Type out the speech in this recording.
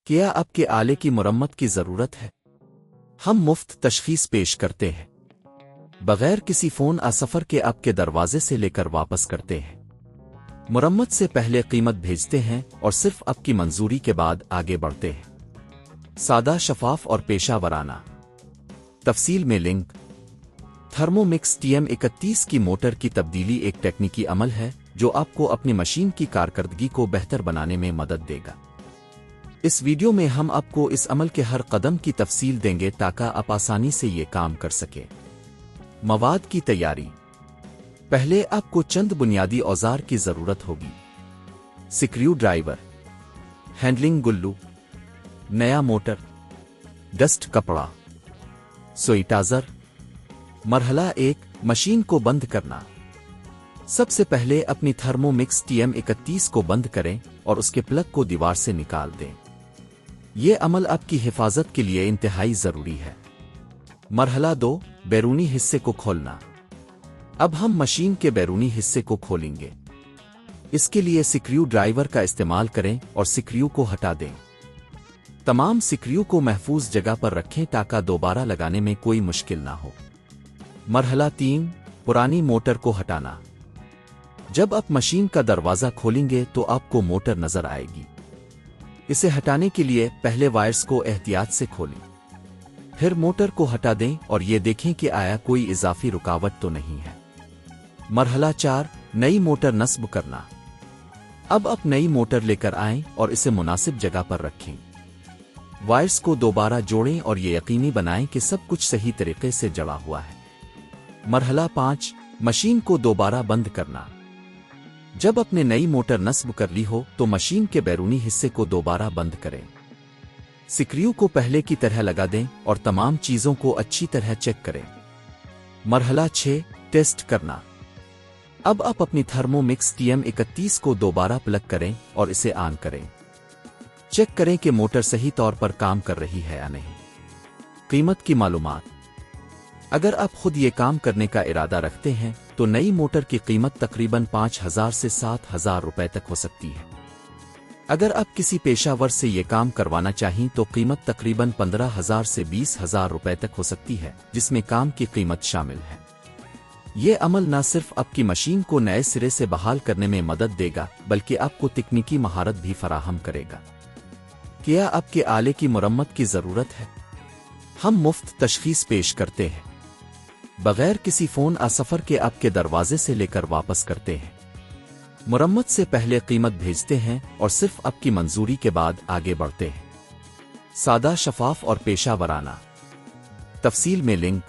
क्या आपके आले की मरम्मत की ज़रूरत है? हम मुफ्त तशखीस पेश करते हैं, बगैर किसी फ़ोन सफ़र के आपके दरवाजे से लेकर वापस करते हैं। मुरम्मत से पहले क़ीमत भेजते हैं और सिर्फ आपकी मंजूरी के बाद आगे बढ़ते हैं। सादा, शफाफ और पेशा वराना। तफसील में लिंक। थर्मो मिक्स Tm31 की मोटर की तब्दीली एक टेक्निकी अमल है जो आपको अपनी मशीन की कारकर्दगी को बेहतर बनाने में मदद देगा। इस वीडियो में हम आपको इस अमल के हर कदम की तफसील देंगे ताकि आप आसानी से ये काम कर सकें। मवाद की तैयारी। पहले आपको चंद बुनियादी औजार की ज़रूरत होगी। स्क्रू ड्राइवर, हैंडलिंग गुल्लू, नया मोटर, डस्ट कपड़ा, सोइटाजर। मरहला 1, मशीन को बंद करना। सबसे पहले अपनी थर्मो मिक्स Tm31 को बंद करें और उसके प्लग को दीवार से निकाल दें। ये अमल आपकी हिफाजत के लिए इंतहाई ज़रूरी है। मरहला 2, बैरूनी हिस्से को खोलना। अब हम मशीन के बैरूनी हिस्से को खोलेंगे। इसके लिए स्क्रू ड्राइवर का इस्तेमाल करें और स्क्रू को हटा दें। तमाम स्क्रू को महफूज जगह पर रखें ताकि दोबारा लगाने में कोई मुश्किल ना हो। मरहला 3, पुरानी मोटर को हटाना। जब आप मशीन का दरवाज़ा खोलेंगे तो आपको मोटर नज़र आएगी। इसे हटाने के लिए पहले वायर्स को एहतियात से खोलें, फिर मोटर को हटा दें और ये देखें कि आया कोई इजाफी रुकावट तो नहीं है। मरहला 4, नई मोटर नस्ब करना। अब आप नई मोटर लेकर आएं और इसे मुनासिब जगह पर रखें। वायर्स को दोबारा जोड़ें और ये यकीनी बनाएं कि सब कुछ सही तरीके से जड़ा हुआ है। मरहला 5, मशीन को दोबारा बंद करना। जब आपने नई मोटर नस्ब कर ली हो तो मशीन के बैरूनी हिस्से को दोबारा बंद करें। स्क्रू को पहले की तरह लगा दें और तमाम चीज़ों को अच्छी तरह चेक करें। मरहला 6, टेस्ट करना। अब आप अपनी थर्मो मिक्स Tm31 को दोबारा प्लग करें और इसे ऑन करें। चेक करें कि मोटर सही तौर पर काम कर रही है या नहीं। कीमत की मालूमात। अगर आप खुद ये काम करने का इरादा रखते हैं तो नई मोटर की कीमत तकरीबन 5,000 से 7,000 रुपए तक हो सकती है। अगर आप किसी पेशावर से ये काम करवाना चाहें तो कीमत तकरीबन 15,000 से 20,000 रुपए तक हो सकती है, जिसमें काम की कीमत शामिल है। ये अमल न सिर्फ आपकी मशीन को नए सिरे से बहाल करने में मदद देगा बल्कि आपको तकनीकी महारत भी फराहम करेगा। क्या आपके आले की मरम्मत की ज़रूरत है? हम मुफ्त तशखीस पेश करते हैं, बगैर किसी फ़ोन सफ़र के आपके दरवाजे से लेकर वापस करते हैं। मुरम्मत से पहले कीमत भेजते हैं और सिर्फ आपकी मंजूरी के बाद आगे बढ़ते हैं। सादा, शफाफ और पेशा वराना। तफसील में लिंक।